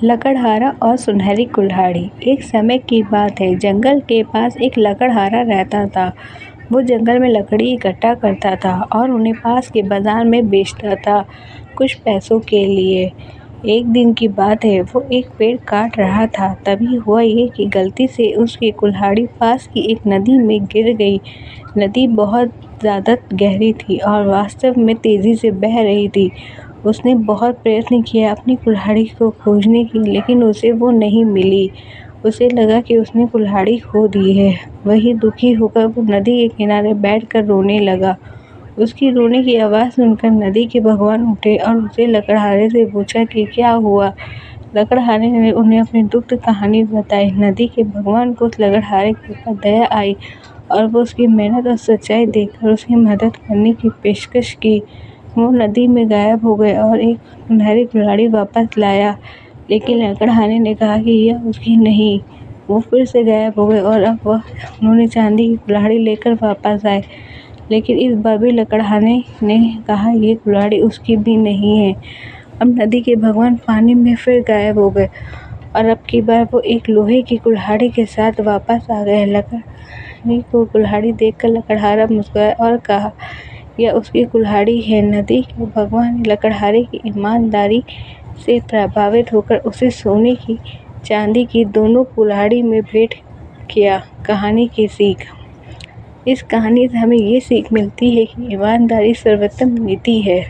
लकड़हारा और सुनहरी कुल्हाड़ी। एक समय की बात है, जंगल के पास एक लकड़हारा रहता था। वो जंगल में लकड़ी इकट्ठा करता था और उन्हें पास के बाजार में बेचता था, कुछ पैसों के लिए। एक दिन की बात है, वो एक पेड़ काट रहा था। तभी हुआ ये कि गलती से उसकी कुल्हाड़ी पास की एक नदी में गिर गई। नदी बहुत ज़्यादा गहरी थी और वास्तव में तेज़ी से बह रही थी। उसने बहुत प्रयत्न किया अपनी कुल्हाड़ी को खोजने की, लेकिन उसे वो नहीं मिली। उसे लगा कि उसने कुल्हाड़ी खो दी है। वही दुखी होकर वो नदी के किनारे बैठकर रोने लगा। उसकी रोने की आवाज़ सुनकर नदी के भगवान उठे और उसे लकड़हारे से पूछा कि क्या हुआ। लकड़हारे ने उन्हें अपनी दुख कहानी बताई। नदी के भगवान को उस लकड़हारे के ऊपर दया आई और वो उसकी मेहनत और सच्चाई देखकर उसकी मदद करने की पेशकश की। वो नदी में गायब हो गए और एक सुनहरी कुल्हाड़ी वापस लाया, लेकिन लकड़हारे ने कहा कि यह उसकी नहीं। वो फिर से गायब हो गए और अब उन्होंने चांदी की कुल्हाड़ी लेकर वापस आए, लेकिन इस बार भी लकड़हारे ने कहा ये कुल्हाड़ी उसकी भी नहीं है। अब नदी के भगवान पानी में फिर गायब हो गए और अब की बार वो एक लोहे की कुल्हाड़ी के साथ वापस आ गए। लकड़हारे को कुल्हाड़ी देखकर लकड़हारा मुस्कुराया और कहा, यह उसकी कुल्हाड़ी है। नदी के भगवान ने लकड़हारे की ईमानदारी से प्रभावित होकर उसे सोने की, चांदी की दोनों कुल्हाड़ी में भेंट किया। कहानी की सीख। इस कहानी से हमें ये सीख मिलती है कि ईमानदारी सर्वोत्तम नीति है।